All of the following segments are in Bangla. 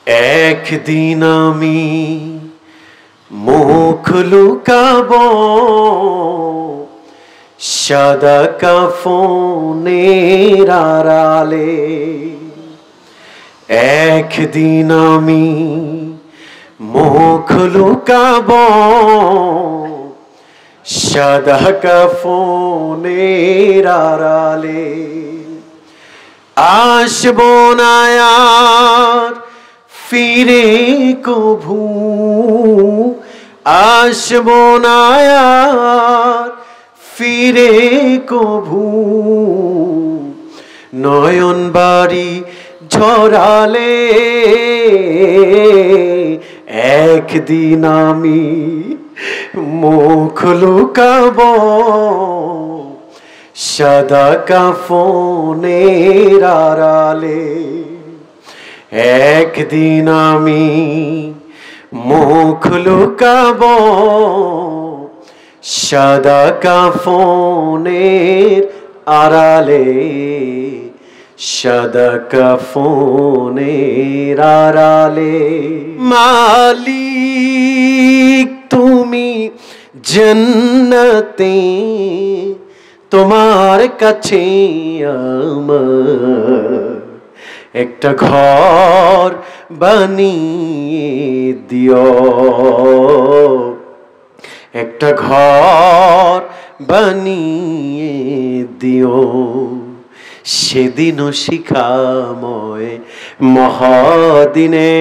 একদিন আমি মুখ লুকাবো সাদা কাফনের আড়ালে। একদিন আমি মুখ লুকাবো সাদা কাফনের আড়ালে। আসবো না আর ফিরে কভু, আসবো না আর ফিরে কভু। নয়ন বাড়ি ঝরালে একদিন আমি মুখ লুকাবো সাদা কাফনের আড়ালে। একদিন আমি মুখ লুকাবো সাদা কাফনের আড়ালে, সাদা কাফনের আড়ালে। মালিক তুমি জান্নাতে, তোমার কাছে আমার একটা ঘর বানিয়ে দিও, একটা ঘর বানিয়ে দিও। সেদিনও শিখাময় মহাদিনে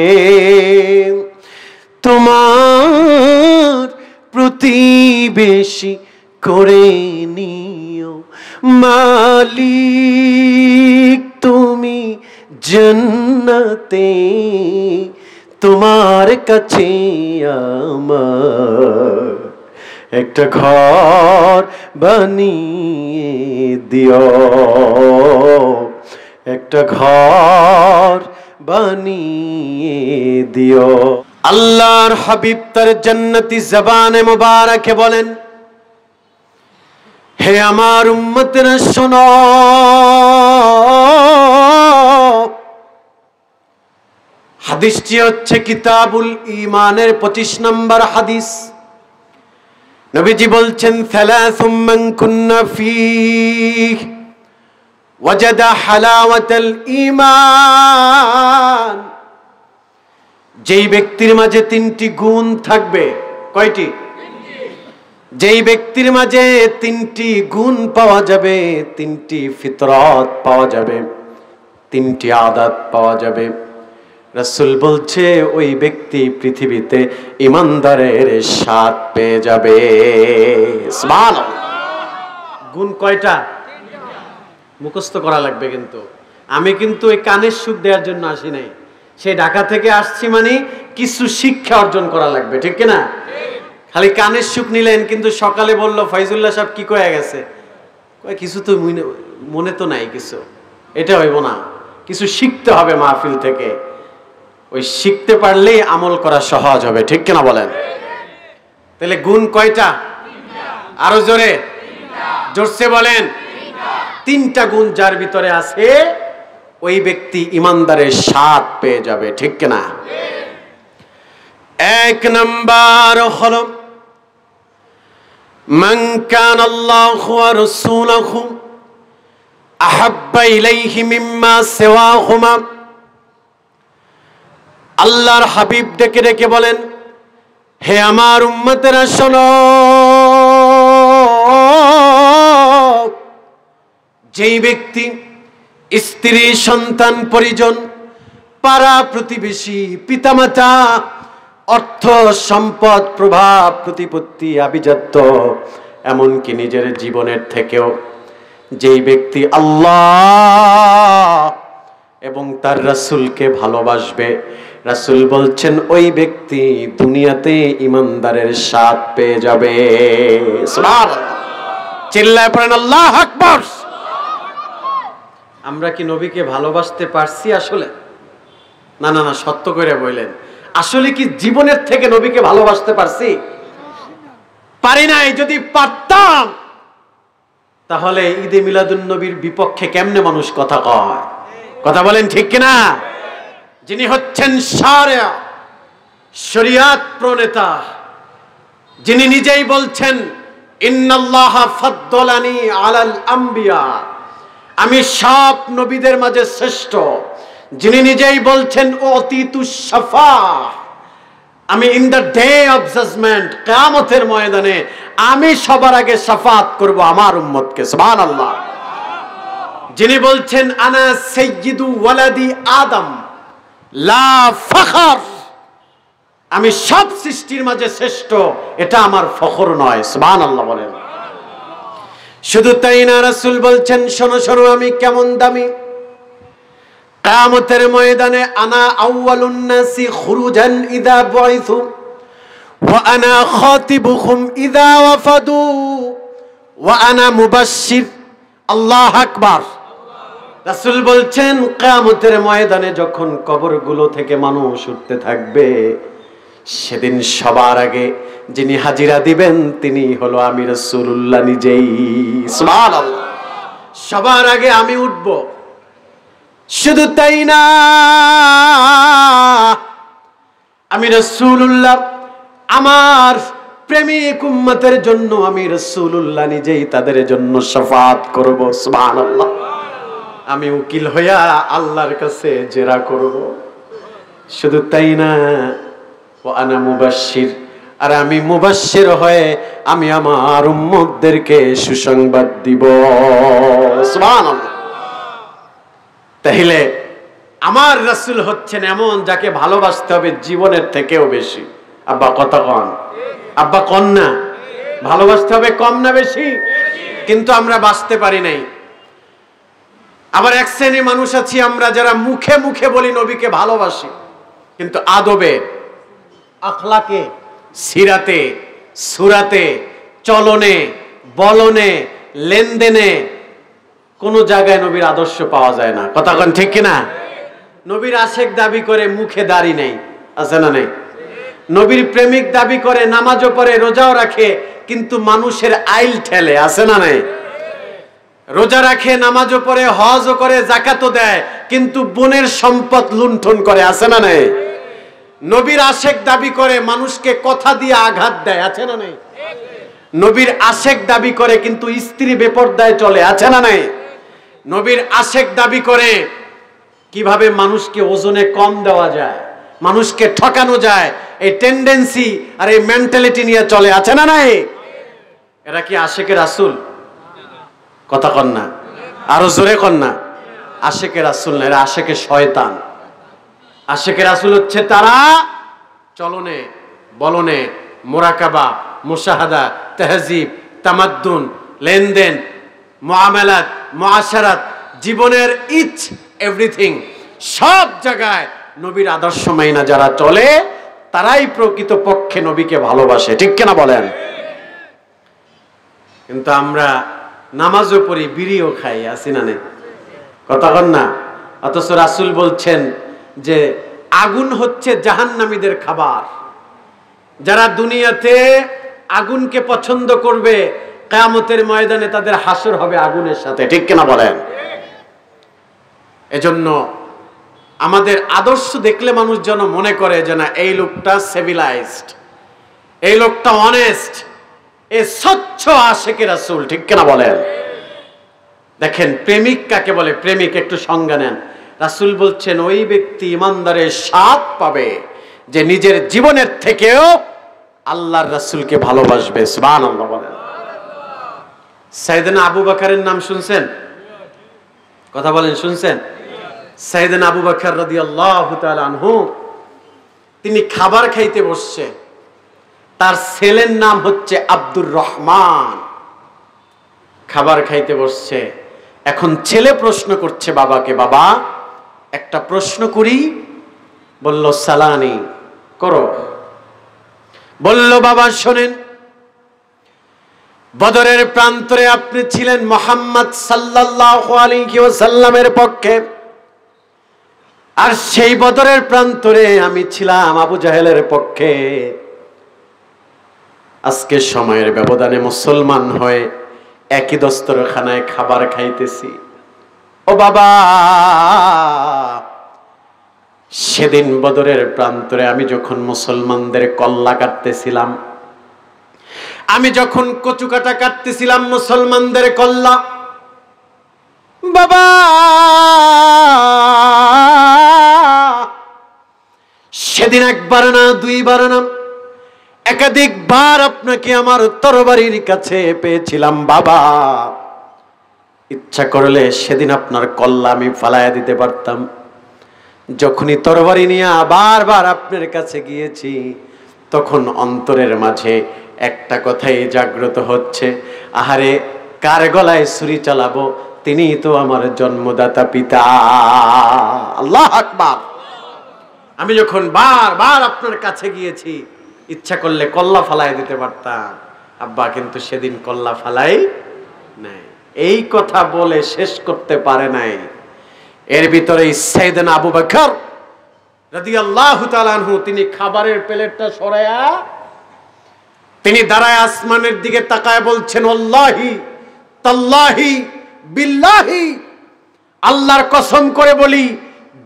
তোমার প্রতিবেশী করে নিও। মালিক তুমি জান্নাতে, তোমার কাছে আমার একটা ঘর বানিয়ে দিও, একটা ঘর বানিয়ে দিও। আল্লাহর হাবিব তার জান্নাতি জবানে মুবারকে বলেন, হে আমার উম্মতেরা শোনো, হাদিসটি হচ্ছে কিতাবুল ঈমানের 25 নম্বর হাদিস। নবীজি বলছেন, সালাসুম মান কুন্না ফীহি ওয়াজাদা হালাওয়াতাল ঈমান। যেই ব্যক্তির মাঝে 3টি গুণ থাকবে, কয়টি? যেই ব্যক্তির মাঝে 3টি গুণ পাওয়া যাবে, 3টি ফিতরত পাওয়া যাবে, 3টি আদাত পাওয়া যাবে, রাসূল বলছে ওই ব্যক্তি পৃথিবীতে ইমানদারের স্বাদ পেয়ে যাবে। সুবহানাল্লাহ। গুণ কয়টা? মুখস্থ করা লাগবে। কিন্তু আমি কিন্তু এই কানের সুখ দেওয়ার জন্য আসি নাই, সেই ঢাকা থেকে আসছি, মানে কিছু শিক্ষা অর্জন করা লাগবে, ঠিক কিনা? খালি কানের সুখ নিলেন, কিন্তু সকালে বললো ফয়জুল্লাহ সাহেব কি কয়ে গেছে, কিছু তো মনে তো নাই কিছু, এটা হইব না। কিছু শিখতে হবে মাহফিল থেকে, ওই শিখতে পারলেই আমল করা সহজ হবে, ঠিক কিনা বলেন? তাহলে গুণ কয়টা? আরো জোরে, জোরসে বলেন। 3টা গুণ যার ভিতরে আছে ওই ব্যক্তি ইমানদারের স্বাদ পেয়ে যাবে, ঠিক কিনা? 1 নাম্বার হলো মান কানা আল্লাহু ওয়া রাসূলুহু আহাব্বা ইলাইহি মিম্মা সিওয়াহুমা। আল্লাহর হাবিব ডেকে ডেকে বলেন, হে আমার উম্মতেরা শোনো, যেই ব্যক্তি স্ত্রী, সন্তান, পরিজন, পাড়া প্রতিবেশী, পিতামাতা, অর্থ সম্পদ, প্রভাব প্রতিপত্তি, আভিজাত্য, এমনকি নিজের জীবনের থেকেও যেই ব্যক্তি আল্লাহ এবং তার রাসূলকে ভালোবাসবে, রাসূল বলছেন ওই ব্যক্তি দুনিয়াতে ইমানদারের স্বাদ পেয়ে যাবে। সুবহানাল্লাহ। চিল্লায় পড়েন আল্লাহু আকবার। আমরা কি নবীকে ভালোবাসতে পারছি আসলে? না না না, সত্য করে বললেন, আসলে কি জীবনের থেকে নবীকে ভালোবাসতে পারছি? পারি নাই। যদি পারতাম তাহলে ঈদে মিলাদুন নবীর বিপক্ষে কেমনে মানুষ কথা কয়? কথা বলেন ঠিক কিনা? যিনি হচ্ছেন শারিয়া, শরিয়াত প্রণেতা, যিনি নিজেই বলছেন ইন্নাল্লাহা ফাদ্দালানি আলাল আম্বিয়া, আমি সব নবীদের মাঝে শ্রেষ্ঠ, যিনি নিজেই বলছেন ওতিতুস শাফা, আমি in the day of judgement, কিয়ামতের ময়দানে আমি সবার আগে শাফাত করব আমার উম্মতকে, সুবহানাল্লাহ। যিনি বলছেন আনা সাইয়্যিদু ওয়ালাদি আদম লা ফখর, আমি সব সৃষ্টির মাঝে শ্রেষ্ঠ, এটা আমার ফখর নয়, সুবহানাল্লাহ বলেন। শুধু তাই না, রাসূল বলছেন শোনো শোনো আমি কেমন দামি। কিয়ামতের ময়দানে আনা আউয়ালুন নাসি খুরুজান ইযা বুইসু ওয়া আনা খাতিবুহুম ইযা ওয়াফাদু ওয়া আনা মুবাশশির। আল্লাহু আকবার। রাসূল বলছেন কিয়ামতের ময়দানে যখন কবরগুলো থেকে মানুষ উঠতে থাকবে, সেদিন সবার আগে যিনি হাজিরা দিবেন তিনি হলো আমি রাসূলুল্লাহ নিজেই, সুবহানাল্লাহ। সবার আগে আমি উঠব। শুধু তাই না, আমি রাসূলুল্লাহ আমার প্রেমিক উম্মতের জন্য আমি রাসূলুল্লাহ নিজেই তাদের জন্য শাফাত করব, সুবহানাল্লাহ। আমি উকিল হইয়া আল্লাহর কাছে জেরা করব। শুধু তাই না, ওয়া আনা মুবাশশির, আর আমি মুবাশশির হয়ে আমি আমার উম্মতদেরকে সুসংবাদ দিব, সুবহানাল্লাহ। তাহলে আমার রাসূল হচ্ছেন এমন যাকে ভালোবাসতে হবে জীবনের থেকেও বেশি। আব্বা কথা কন, আব্বা কন না, ভালোবাসতে হবে কম না বেশি? কিন্তু আমরা বাঁচতে পারি নাই। আবার এক শ্রেণীর মানুষ আছি আমরা যারা মুখে মুখে বলি নবীকে ভালোবাসি, কিন্তু আদবে, আখলাকে, সিরাতে, সুরাতে, চলনে, বলনে, লেনদেনে কোন জায়গায় নবীর আদর্শ পাওয়া যায় না। কথা কোন ঠিক কিনা? নবীর আশেক দাবি করে মুখে দাড়ি নেই, আছে না নেই? নবীর প্রেমিক দাবি করে নামাজও পড়ে রোজাও রাখে, কিন্তু মানুষের আইল ঠেলে, আছে না নেই? রোজা রাখে, নামাজও পড়ে, হজও করে, যাকাতও দেয়, কিন্তু বোনের সম্পদ লুণ্ঠন করে, আছে না নেই? নবীর আশেক দাবি করে মানুষকে কথা দিয়ে আঘাত দেয়, আছে না নেই? নবীর আশেক দাবি করে কিন্তু স্ত্রী বেপরদায় চলে, আছে না নাই? নবীর আশেক দাবি করে কিভাবে মানুষকে ওজনে কম দেওয়া যায়, মানুষকে ঠকানো যায়, এই টেন্ডেন্সি আর এই মেন্টালিটি নিয়ে চলে, আছে না নাই? এরা কি আশেকে রাসূল? কথা কন না, আরো জোরে কন না। আশেকে রাসূল না, এরা আশেকে শয়তান। আশেকে রাসূল হচ্ছে তারা চলনে, বলনে, মুরাকাবা, মুশাহাদা, তাহজিব, তামাদ্দুন, লেনদেন, মুআমালাত, মুআশারাত, জীবনের ইচ এভরিথিং, সব জায়গায় নবীর আদর্শ মাইনা যারা চলে তারাই প্রকৃত পক্ষে নবীকে ভালোবাসে, ঠিক কিনা বলেন? কিন্তু আমরা নামাজও পড়ি, বিড়িও খাই, আছি না নেই? কথা কন না। অথচ রাসূল বলছেন যে আগুন হচ্ছে জাহান্নামীদের খাবার। যারা দুনিয়াতে আগুনকে পছন্দ করবে, কিয়ামতের ময়দানে তাদের হাসর হবে আগুনের সাথে, ঠিক কিনা বলেন? এজন্য আমাদের আদর্শ দেখলে মানুষ যেন মনে করে যে না এই লোকটা সিভিলাইজড, এই লোকটা অনেস্ট, এ স্বচ্ছ আশেকে রাসূল, ঠিক কিনা বলেন? দেখেন প্রেমিক কাকে বলে, প্রেমিক একটু সংজ্ঞা নেন। রাসূল বলছেন ওই ব্যক্তি ইমানদারের স্বাদ পাবে যে নিজের জীবনের থেকেও আল্লাহর রাসূলকে ভালোবাসবে, সুবহানাল্লাহ বলেন। সাইয়েদনা আবু বকরের নাম শুনছেন? কথা বলেন, শুনছেন? সাইয়েদনা আবু বকর রাদিয়াল্লাহু তাআলা আনহু, তিনি খাবার খাইতে বসছে, তার ছেলের নাম হচ্ছে আব্দুর রহমান। খাবার খাইতে বসছে, এখন ছেলে প্রশ্ন করছে বাবাকে, বাবা একটা প্রশ্ন করি? বলল সালানি করো। বলল বাবা শোনেন, বদরের প্রান্তরে আপনি ছিলেন মুহাম্মদ সাল্লাল্লাহু আলাইহি ওয়াসাল্লামের পক্ষে, আর সেই বদরের প্রান্তরে আমি ছিলাম আবু জাহেলের পক্ষে। আজকে সময়ের ব্যবধানে মুসলমান হয়ে একই দস্তরখানায় খাবার খাইতেছি। ও বাবা, সেদিন বদরের প্রান্তরে আমি যখন মুসলমানদের কল্লা কাটতেছিলাম, আমি যখন কচু কাটা কাটতেছিলাম মুসলমানদের কল্লা, বাবা সেদিন একবার না দুইবার না একাধিকবার আপনাকে আমার তরবারির কাছে পেয়েছিলাম বাবা। ইচ্ছা করলে সেদিন আপনার কল্লা আমি ফালায়া দিতে পারতাম। যখনই তরবারি নিয়ে বারবার আপনার কাছে গিয়েছি, তখন অন্তরের মাঝে একটা কথাই জাগ্রত হচ্ছে, আহারে কার গলায় ছুরি চালাবো, তিনি তো আমার জন্মদাতা পিতা। আল্লাহু আকবার। আমি যখন বারবার আপনার কাছে গিয়েছি, ইচ্ছা করলে কল্লা ফালাই দিতে পারতাম আব্বা, কিন্তু সেদিন কল্লা ফালাই নাই। এই কথা বলে শেষ করতে পারে নাই, এর ভিতরে সাইয়েদনা আবু বকর রাদিয়াল্লাহু তাআলা আনহু তিনি খাবারের প্লেটটা সরায়া তিনি দাঁড়ায় আসমানের দিকে তাকায় বলছেন, আল্লাহি তাল্লাহি বিল্লাহি, আল্লাহর কসম করে বলি,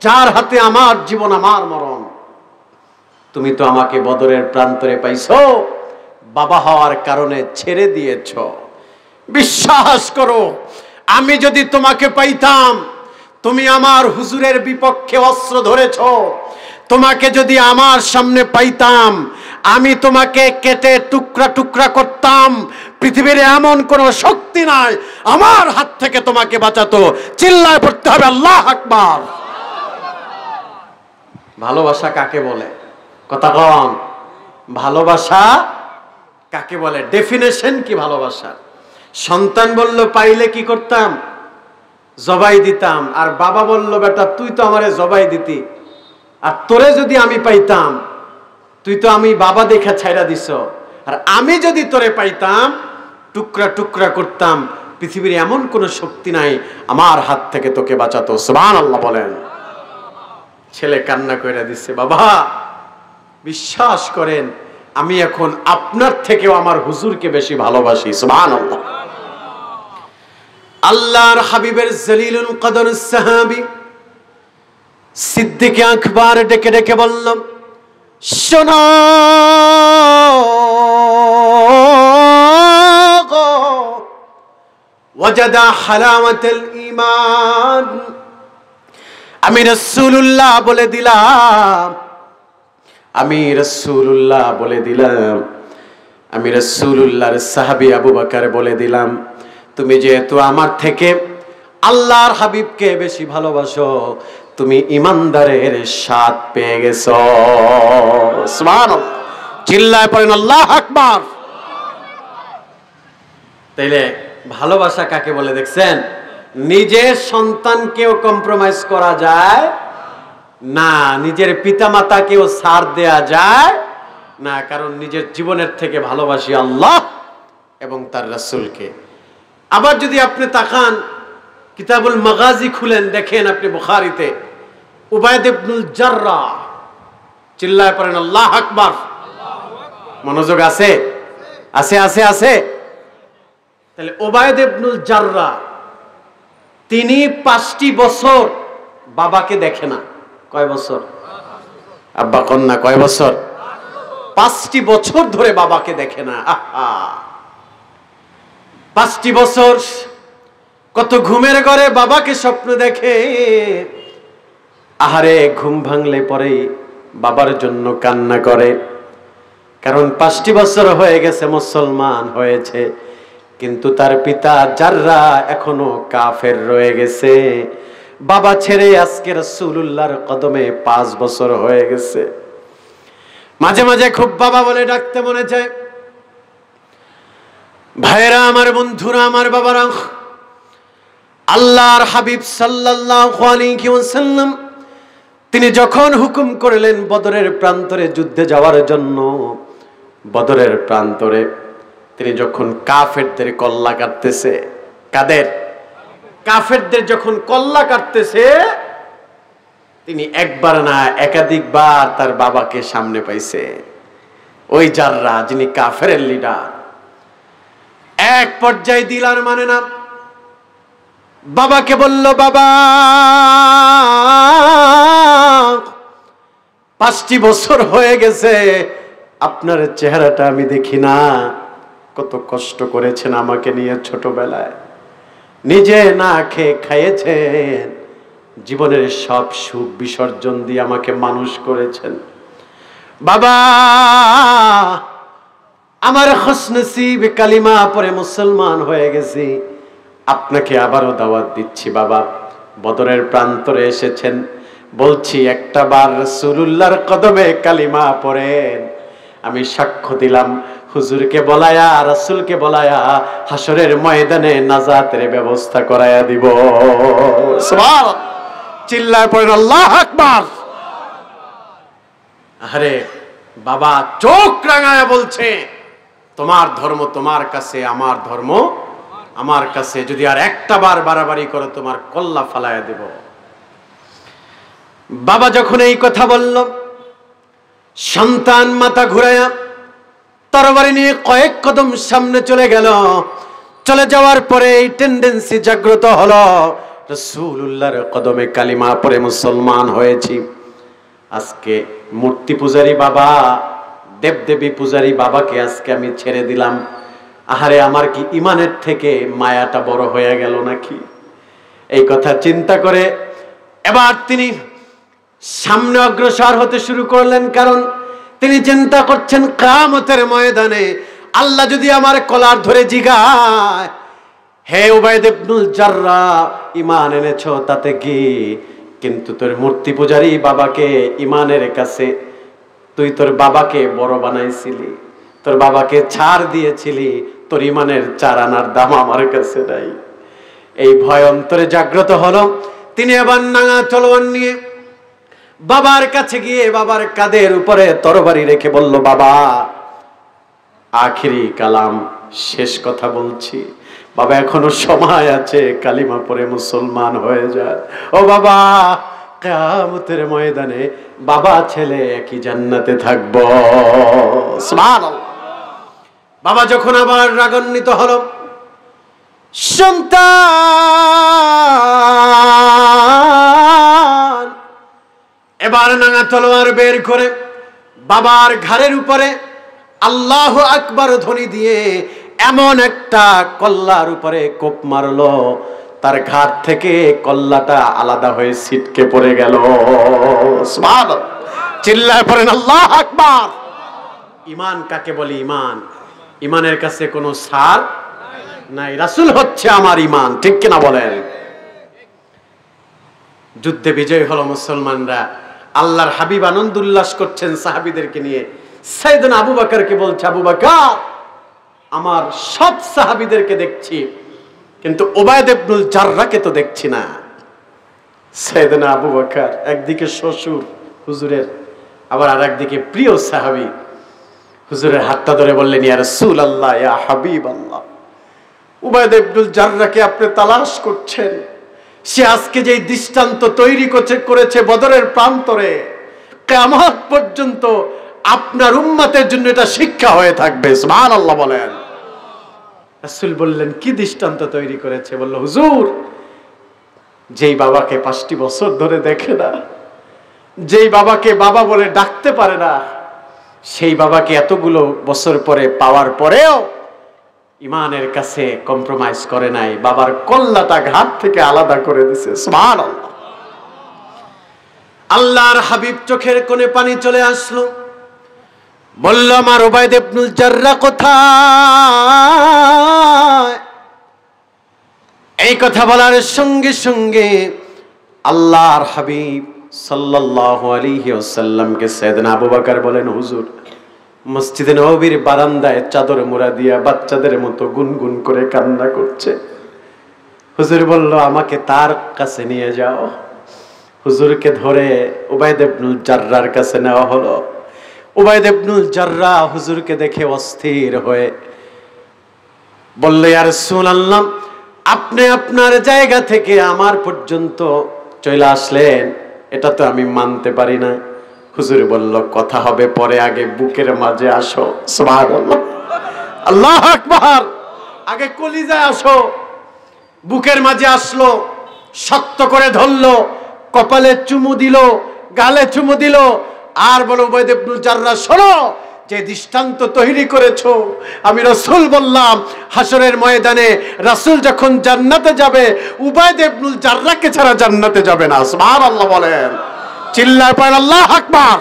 যার হাতে আমার জীবন আমার মরণ, তুমি তো আমাকে বদরের প্রান্তরে পাইছো, বাবা হওয়ার কারণে ছেড়ে দিয়েছো। বিশ্বাস করো, আমি যদি তোমাকে পাইতাম, তুমি আমার হুজুরের বিপক্ষে অস্ত্র ধরেছো, তোমাকে যদি আমার সামনে পাইতাম, আমি তোমাকে কেটে টুকরা টুকরা করতাম, পৃথিবীর এমন কোন শক্তি নাই আমার হাত থেকে তোমাকে বাঁচাতো। চিল্লায় পড়তে হবে আল্লাহু আকবার। ভালোবাসা কাকে বলে? কথা কন, ভালোবাসা কাকে বলে? ডেফিনেশন কি ভালোবাসা? সন্তান বলল পাইলে কি করতাম? জবাই দিতাম। আর বাবা বলল, বেটা তুই তো আমারে জবাই দিতি, আর তোরে যদি আমি পাইতাম, তুই তো আমি বাবা দেখা ছাইড়া দিছ, আর আমি যদি তোরে পাইতাম টুকরা টুকরা করতাম, পৃথিবীর এমন কোন শক্তি নাই আমার হাত থেকে তোকে বাঁচাতো। সুবহানাল্লাহ বলেন। ছেলে কান্না কইরা দিচ্ছে, বাবা বিশ্বাস করেন আমি এখন আপনার থেকেও আমার হুজুরকে বেশি ভালোবাসি। সুবহানাল্লাহ। আল্লাহর হাবিবের জলিলুল কদর সাহাবী সিদ্দিক আকবর ডেকে ডেকে বললাম, শোনো ওয়াজাদা হালাওয়াতুল ঈমান, আমি রাসূলুল্লাহ বলে দিলাম, আমি রাসূলুল্লাহ বলে দিলাম, আমি রাসূলুল্লাহর সাহাবী আবু বকর বলে দিলাম, তুমি যেহেতু আমার থেকে আল্লাহর হাবিবকে বেশি ভালোবাসো, তুমি ইমানদারের স্বাদ পেয়ে গেছো। সুবহানাল্লাহ। চিল্লায় পড়েন আল্লাহু আকবার। তাইলে ভালোবাসা কাকে বলে দেখছেন? নিজের সন্তানকেও কম্প্রোমাইজ করা যায় না, নিজের পিতামাতাকেও ছাড় দেয়া যায় না, কারণ নিজের জীবনের থেকে ভালোবাসি আল্লাহ এবং তার রাসূলকে। আবার যদি আপনি তাকান, কিতাবুল মাগাজি খুলেন, দেখেন আপনি বুখারীতে উবাইদ ইবনুল জাররাহ, চিল্লায় পড়েন আল্লাহু আকবার। মনোযোগ আছে? আছে আছে আছে। তাহলে উবাইদ ইবনুল জাররাহ তিনি 5টি বছর বাবাকে দেখে না। কয় বছর? আব্বা কন্যা কয় বছর? 5টি বছর ধরে বাবাকে দেখে না। আহা, 5টি বছর কত ঘুমের ঘরে বাবাকে স্বপ্ন দেখে। আহারে, ঘুম ভাঙলে পরেই বাবার জন্য কান্না করে, কারণ 5টি বছর হয়ে গেছে মুসলমান হয়েছে, কিন্তু তার পিতা জাররা এখনো কাফের রয়ে গেছে। বাবা ছেড়ে আজকে রাসূলুল্লাহর কদমে 5 বছর হয়ে গেছে। মাঝে মাঝে খুব বাবা বলে ডাকতে মনে চায়। ভাইরা আমার, বন্ধুরা আমার, বাবারা, আল্লাহর হাবিব সাল্লাল্লাহু আলাইহি ওয়াসাল্লাম তিনি যখন হুকুম করলেন বদরের প্রান্তরে যুদ্ধে যাওয়ার জন্য, বদরের প্রান্তরে তিনি যখন কাফেরদের কল্লা কাটতেছে, কাদের? কাফেরদের যখন কল্লা কাটতেছে, তিনি একবার না একাধিকবার তার বাবাকে সামনে পাইছে। ওই জাররা যিনি কাফেরের লিডার, এক পর্যায়ে দিল আর মানে না, বাবাকে বলল, বাবা 5টি বছর হয়ে গেছে আপনার চেহারাটা আমি দেখি না। কত কষ্ট করেছেন আমাকে নিয়ে ছোটবেলায়, নিজে না খেয়ে খাইয়েছেন, জীবনের সব সুখ বিসর্জন দিয়ে আমাকে মানুষ করেছেন। বাবা, আমার খুশনসিব কালিমা পড়ে মুসলমান হয়ে গেছি, আপনাকে আবারও দাওয়াত দিচ্ছি। বাবা, বদরের প্রান্তরে এসেছেন, বলছি একটা বার রাসূলুল্লাহর কদমে কালিমা পড়েন। আমি সাক্ষ্য দিলাম, হুজুরকে বলায়া, রাসূলকে বলায়া হাসরের ময়দানে নাজাতের ব্যবস্থা করায়া দিব। সুবহানাল্লাহ, চিল্লায় পড়েন আল্লাহু আকবার। আরে বাবা চোখ রাঙায়া বলছে, তোমার ধর্ম তোমার কাছে, আমার ধর্ম আমার কাছে, যদি আর একটা বার বাড়াবাড়ি করো তোমার কল্লা ফালায়া দেব। বাবা যখন এই কথা বলল, সন্তান মাথা ঘুরায়া তরবারি নিয়ে কয়েক কদম সামনে চলে গেল। চলে যাওয়ার পরে এই টেন্ডেন্সি জাগ্রত হলো, রাসূলুল্লাহর কদমে কালিমা পড়ে মুসলমান হয়েছি। আজকে মূর্তি পূজারী বাবা, দেবদেবী পূজারী বাবাকে আজকে আমি ছেড়ে দিলাম। আহারে, আমার কি ইমানের থেকে মায়াটা বড় হয়ে গেল নাকি? এই কথা চিন্তা করে এবার তিনি সামনে অগ্রসর হতে শুরু করলেন। কারণ তিনি চিন্তা করছেন, কিয়ামতের ময়দানে আল্লাহ যদি আমার কলার ধরে জিগায়, হে উবাইদ ইবনুল জাররাহ, ঈমান এনেছো তাতে কি? কিন্তু তোর মূর্তি পূজারী বাবাকে ঈমানের কাছে তুই তোর বাবাকে বড় বানাইছিলি, তোর বাবাকে ছাড় দিয়েছিলি, তোর ঈমানের 4 আনার দাম আমার কাছে নাই। এই ভয় অন্তরে জাগ্রত হলো। তিনি আবার নাঙা তলোয়ার নিয়ে বাবার কাছে গিয়ে বাবার কাঁধের উপরে তরবারি রেখে বলল, বাবা আখিরি কালাম, শেষ কথা বলছি। বাবা এখনো সময় আছে, কালিমা পড়ে মুসলমান হয়ে যায়। ও বাবা, কিয়ামতের ময়দানে বাবা ছেলে একই জান্নাতে থাকবো। সুবহানাল্লাহ। বাবা যখন আবার রাগান্বিত হলো, সন্তান এবার নাঙা তলোয়ার বের করে বাবার ঘাড়ের উপরে আল্লাহু আকবার ধ্বনি দিয়ে এমন একটা কল্লার উপরে কোপ মারলো, তার ঘাট থেকে কল্লাটা আলাদা হয়ে ছিটকে পড়ে গেল। সুবহানাল্লাহ, চিল্লায় পড়েন আল্লাহু আকবার। ঈমান কাকে বলে? ঈমান, ঈমানের কাছে কোনো ছাড় নাই। রাসূল হচ্ছে আমার ঈমান, ঠিক কিনা বলেন? যুদ্ধে বিজয় হলো মুসলমানরা। আল্লাহর হাবিব আনন্দ উল্লাস করছেন সাহাবীদেরকে নিয়ে। সাইয়েদনা আবু বকরকে বলছে, আবু বকর, আমার সব সাহাবীদেরকে দেখছি, কিন্তু উবাইদ ইবনুল জাররাহকে তো দেখছি না। সাইয়েদনা আবু বকর একদিকে শ্বশুর হুজুরের, আবার আরেকদিকে প্রিয় সাহাবী, হুজুরের হাতটা ধরে বললেন, ইয়া রাসূলুল্লাহ, ইয়া হাবিবাল্লাহ, উবাইদ ইবনুল জাররাহকে আপনি তালাশ করছেন। সে আজকে যে দৃষ্টান্ত তৈরি করেছে বদরের প্রান্তরে, কিয়ামত পর্যন্ত আপনার উম্মতের জন্য এটা শিক্ষা হয়ে থাকবে। সুবহানাল্লাহ বলেন। রাসূল বললেন, কি দৃষ্টান্ত তৈরি করেছে? বলল, হুজুর, যেই বাবাকে 5টি বছর ধরে দেখে না, যেই বাবাকে বাবা বলে ডাকতে পারে না, সেই বাবাকে এতগুলো বছর পরে পাওয়ার পরেও ঈমানের কাছে কম্প্রোমাইজ করে নাই, বাবার কল্লাটা ঘাট থেকে আলাদা করে দিয়েছে। সুবহানাল্লাহ। আল্লাহর হাবিব চোখের কোণে পানি চলে আসলো, বলল, আমার উবাইদ ইবনুল জাররাহ কোথায়? এই কথা বলার সঙ্গে সঙ্গে আল্লাহর হাবিব সাল্লাল্লাহু আলাইহি ওয়াসাল্লামকে সাইয়েদনা আবু বকর বলেন, হুজুর, মসজিদে নববীর বারান্দায় চাদর মোড়া দিয়া বাচ্চাদের মতো গুনগুন করে কান্না করছে। হুজুর বলল, আমাকে তার কাছে নিয়ে যাও। হুজুরকে ধরে উবাইদ ইবনুল জাররাহর কাছে নেওয়া হলো। উবাইদ ইবনুল জাররাহ হুজুরকে দেখে অস্থির হয়ে বলল, ইয়া রাসূলুল্লাহ, আপনি আপনার জায়গা থেকে আমার পর্যন্ত চলে আসলেন, এটা তো আমি মানতে পারি না। হুজুর বলল, কথা হবে পরে, আগে বুকের মাঝে আসো। সুবহানাল্লাহ, আল্লাহু আকবার। আগে কলিজায় আসো। বুকের মাঝে আসলো, শক্ত করে ধরলো, কপালে চুমু দিল, গালে চুমু দিল, আর বলো উবাইদ ইবনুল জাররাহ, শোনো, যে দৃষ্টান্ত তৈরি করেছো, আমি রাসূল বললাম হাসরের ময়দানে রাসূল যখন জান্নাতে যাবে উবাইদ ইবনুল জাররাহকে ছাড়া জান্নাতে যাবে না। সুবহানাল্লাহ বলেন, চিল্লায় পড়েন আল্লাহু আকবার।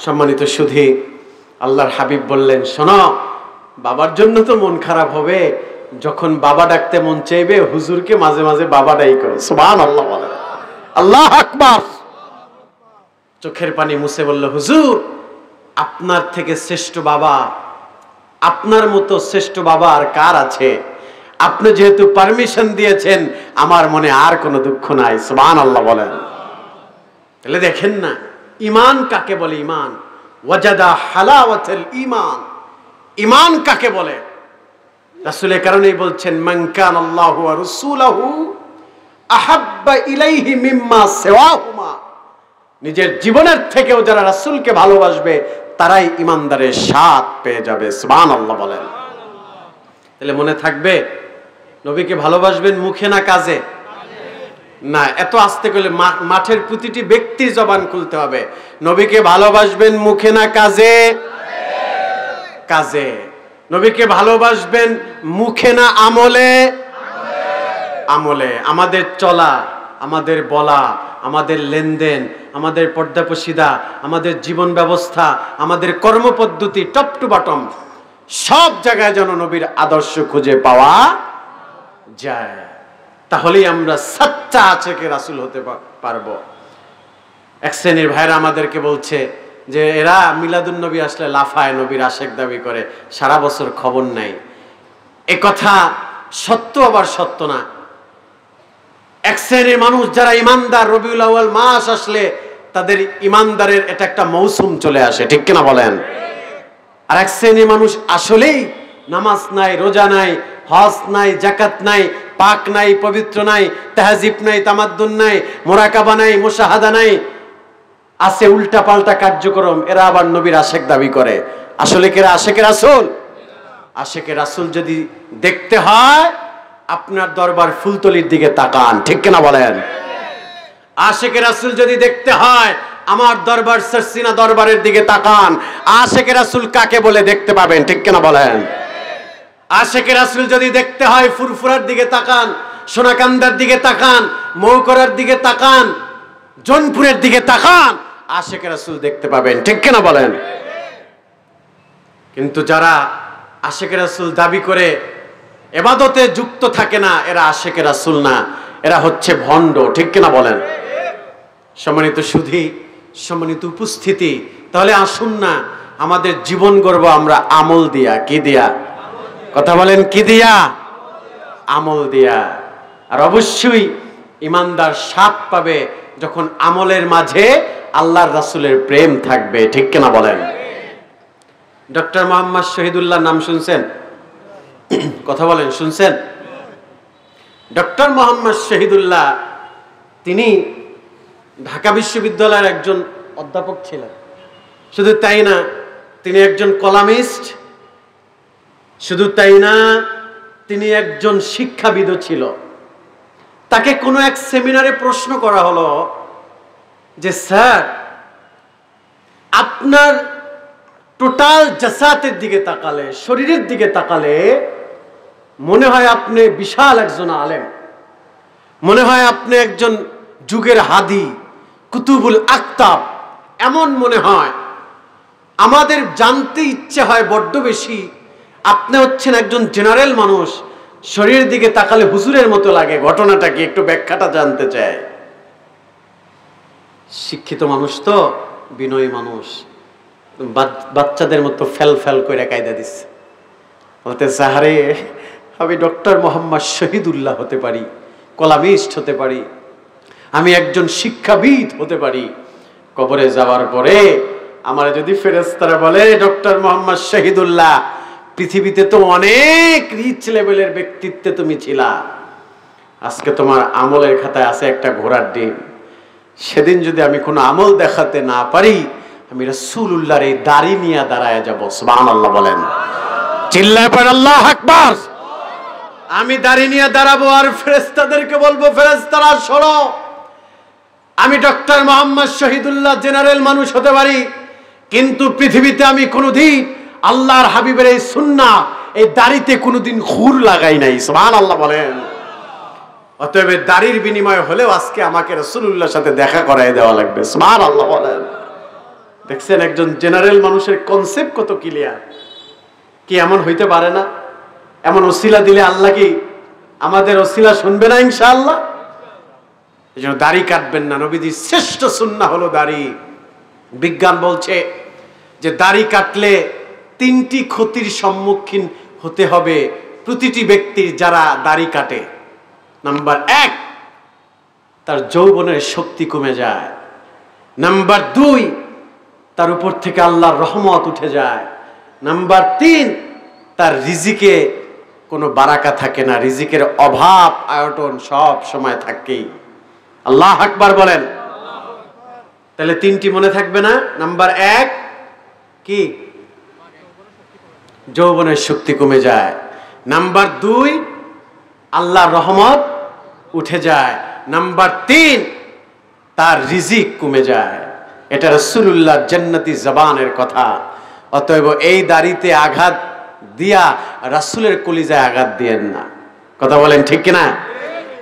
সম্মানিত সুধী, আল্লাহর হাবিব বললেন, শোনো, বাবার জন্য তো মন খারাপ হবে, যখন বাবা ডাকতে মন চাইবে হুজুরকে মাঝে মাঝে বাবা ডাইকো। সুবহানাল্লাহ বলেন, আল্লাহু আকবার। চোখের পানি মুছে বলল, হুজুর, আপনার থেকে শ্রেষ্ঠ বাবা, আপনার মতো শ্রেষ্ঠ বাবা আর কার আছে? আপনি যেহেতু পারমিশন দিয়েছেন, আমার মনে আর কোনো দুঃখ নাই। সুবহানাল্লাহ বলেন। তাহলে দেখেন না, ঈমান কাকে বলে? ঈমান ওয়াজাদা হালাওয়াতুল ঈমান, ঈমান কাকে বলে? রাসূল এই কারণেই বলছেন, মান কানাল্লাহু ওয়া রাসূলুহু আহাব্বা ইলাইহি মিম্মা সিওয়াহুমা, নিজের জীবনের থেকেও যারা রাসূলকে ভালোবাসবে তারাই ঈমানদারের স্বাদ পেয়ে যাবে। সুবহানাল্লাহ বলেন। তাহলে মনে থাকবে, নবীকে ভালোবাসবেন মুখে না কাজে? না, এত আস্তে করে মাঠের প্রতিটি ব্যক্তির জবান খুলতে হবে। নবীকে ভালোবাসবেন মুখে না কাজে? কাজে। নবীকে ভালোবাসবেন মুখে না আমলে? আমলে। আমাদের চলা, আমাদের বলা, আমাদের লেনদেন, আমাদের পর্দাপশিদা, আমাদের জীবন ব্যবস্থা, আমাদের কর্মপদ্ধতি, টপ টু বটম সব জায়গায় যেন নবীর আদর্শ খুঁজে পাওয়া যায়, তাহলেই আমরা সচ্চা আশেকে রাসূল হতে পারবো। এক শ্রেণীর ভাইরা আমাদেরকে বলছে যে এরা মিলাদুন নবী আসলে লাফায়, নবীর আশেক দাবি করে, সারা বছর খবর নাই। এ কথা সত্য আবার সত্য না। এক শ্রেণীর মানুষ যারা ইমানদার, রবিউল আউয়াল মাস আসলে তাদের ইমানদারের এটা একটা মৌসুম চলে আসে, ঠিক কিনা বলেন? আর এক শ্রেণীর মানুষ আসলেই নামাজ নাই, রোজা নাই, হজ নাই, যাকাত নাই, পাক নাই, পবিত্র নাই, তাহজিব নাই, তামাদ্দুন নাই, মুরাকাবা নাই, মুশাহাদা নাই, আছে উল্টা পাল্টা কার্যক্রম। এরা আবার নবীর আশেক দাবি করে। আসলে কি এরা আশেকে রাসূল? আশেকে রাসূল যদি দেখতে হয়, আপনার দরবার ফুলতলির দিকে তাকান, ঠিক কিনা বলেন? আশেকে রাসূল যদি দেখতে হয়, আমার দরবার সরসিনা দরবারের দিকে তাকান। আশেকে রাসূল কাকে বলে দেখতে পাবেন, ঠিক কিনা বলেন? আশেকে রাসূল যদি দেখতে হয়, ফুরফুরার দিকে তাকান, সোনাকান্দার দিকে তাকান, মৌকরার দিকে তাকান, জোনপুরের দিকে তাকান, আশেকে রাসূল দেখতে পাবেন, ঠিক কিনা বলেন? কিন্তু যারা আশেকে রাসূল দাবি করে ইবাদতে যুক্ত থাকে না, এরা আশেকে রাসূল না, এরা হচ্ছে ভণ্ড, ঠিক কিনা বলেন? সম্মানিত সুধী, সম্মানিত উপস্থিতি, তাহলে আসুন না আমাদের জীবন গড়ব আমরা আমল দিয়া। কি দিয়া? কথা বলেন, কি দিয়া? আমল দিয়া। আর অবশ্যই ইমানদার স্বাদ পাবে যখন আমলের মাঝে আল্লাহর রাসূলের প্রেম থাকবে, ঠিক কিনা বলেন? ডক্টর মোহাম্মদ শহীদুল্লাহ নাম শুনছেন? কথা বলেন, শুনছেন? ডক্টর মোহাম্মদ শহীদুল্লাহ তিনি ঢাকা বিশ্ববিদ্যালয়ের একজন অধ্যাপক ছিলেন। শুধু তাই না, তিনি একজন কলামিস্ট। শুধু তাই না, তিনি একজন শিক্ষাবিদও ছিল। তাকে কোনো এক সেমিনারে প্রশ্ন করা হলো যে স্যার, আপনার টোটাল জাসাতের দিকে তাকালে, শরীরের দিকে তাকালে মনে হয় আপনি বিশাল একজন আলেম, মনে হয় আপনি একজন যুগের হাদি, কুতুবুল আকতাব, এমন মনে হয়। আমাদের জানতে ইচ্ছে হয় বড্ড বেশি, আপনি হচ্ছেন একজন জেনারেল মানুষ, শরীরের দিকে তাকালে হুজুরের মতো লাগে। ঘটনাটা কি, একটু ব্যাখ্যাটা জানতে চায়। শিক্ষিত মানুষ তো, বিনয়ী মানুষ, বাচ্চাদের মতো ফেল ফেল করে কায়দা দিচ্ছে, বলতে সাহারে আমি ডক্টর মোহাম্মদ শহীদুল্লাহ হতে পারি, কলামিস্ট হতে পারি, আমি একজন শিক্ষাবিদ হতে পারি। কবরে যাওয়ার পরে আমার যদি ফেরেশতারা বলে, ডক্টর মোহাম্মদ শহীদুল্লাহ, পৃথিবীতে তো অনেক রিচ লেভেলের ব্যক্তিত্বে তুমি ছিলা, আজকে তোমার আমলের খাতায় আছে একটা ঘোড়ার ডিম। সেদিন যদি আমি কোনো আমল দেখাতে না পারি, আমি রাসূলুল্লাহর এই দাড়ি নিয়ে দাঁড়ায় যাব। সুবহানাল্লাহ বলেন, চিল্লায় পড়েন আল্লাহু আকবার। আমি দাড়ি নিয়ে দাঁড়াবো আর ফেরেশতাদেরকে বলবো, ফেরেশতারা শোনো, আমি ডক্টর মোহাম্মদ শহীদুল্লাহ জেনারেল মানুষ হতে পারি, কিন্তু পৃথিবীতে আমি কোনোদিন আল্লাহর হাবিবের এই সুন্নাহ, এই দাড়িতে কোনোদিন খুর লাগাই নাই। সুবহানাল্লাহ বলেন। অতএব দাড়ির বিনিময়ে হলেও আজকে আমাকে রাসূলুল্লাহর সাথে দেখা করায় দেওয়া লাগবে। সুবহানাল্লাহ বলেন। দেখছেন একজন জেনারেল মানুষের কনসেপ্ট কত ক্লিয়ার। কি এমন হইতে পারে না? এমন ওসিলা দিলে আল্লাহ কি আমাদের ওসিলা শুনবে না ইনশাআল্লাহ? এই জন্য দাড়ি কাটবেন না। নবীজির শ্রেষ্ঠ সুন্নাহ হলো দাড়ি। বিজ্ঞান বলছে যে দাড়ি কাটলে 3টি ক্ষতির সম্মুখীন হতে হবে প্রতিটি ব্যক্তির যারা দাড়ি কাটে। নাম্বার 1, তার যৌবনের শক্তি কমে যায়। নাম্বার 2, তার উপর থেকে আল্লাহর রহমত উঠে যায়। নাম্বার 3, তার রিজিকে কোনো বারাকা থাকে না, রিজিকের অভাব আয়তন সব সময় থাকেই। আল্লাহু আকবার বলেন। তাহলে 3টি মনে থাকবে না? নাম্বার 1 কি? যৌবনের শক্তি কমে যায়। নাম্বার 2, আল্লাহর রহমত উঠে যায়। নাম্বার 3, তার রিজিক কমে যায়। এটা রাসূলুল্লাহ জান্নাতি জবানের কথা। অতএব এই দাড়িতে আঘাত দিয়া রাসূলের কলিজায় আঘাত দিয়েন না। কথা বলেন ঠিক কিনা?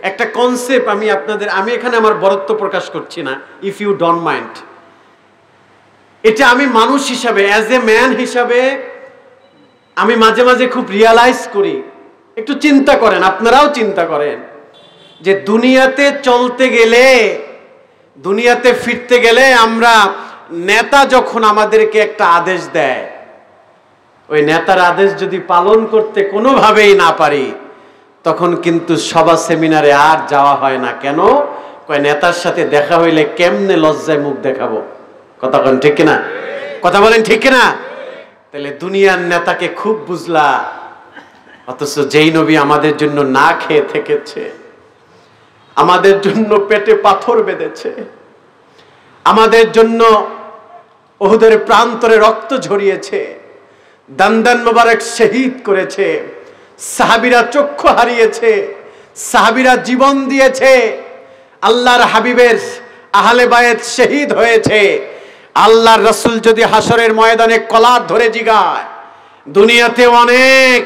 একটা কনসেপ্ট আমি এখানে আমার বরত্ব প্রকাশ করছি না, ইফ ইউ ডোন্ট মাইন্ড। এটা আমি মানুষ হিসাবে, অ্যাজ এ ম্যান হিসাবে আমি মাঝে মাঝে খুব রিয়ালাইজ করি। একটু চিন্তা করেন, আপনারাও চিন্তা করেন যে দুনিয়াতে চলতে গেলে, দুনিয়াতে ফিরতে গেলে আমরা নেতা যখন আমাদেরকে একটা আদেশ দেয়, ওই নেতার আদেশ যদি পালন করতে কোনোভাবেই না পারি, তখন কিন্তু সভা সেমিনারে আর যাওয়া হয় না। কেন? কয় নেতার সাথে দেখা হইলে কেমনে লজ্জায় মুখ দেখাবো। কথা বলেন ঠিক কিনা? কথা বলেন ঠিক কিনা? তাহলে দুনিয়ার নেতাকে খুব বুঝলা, অথচ যেই নবী আমাদের জন্য না খেয়ে থেকেছে, আমাদের জন্য পেটে পাথর বেঁধেছে, আমাদের জন্য উহুদের প্রান্তরে রক্ত ঝরিয়েছে, দান্দান মোবারক শহীদ করেছে, সাহাবীরা চক্ষু হারিয়েছে, সাহাবীরা জীবন দিয়েছে, আল্লাহর হাবিবের আহলে বায়েত শহীদ হয়েছে। আল্লাহর রাসূল যদি হাসরের ময়দানে কলার ধরে জিগায়, দুনিয়াতে অনেক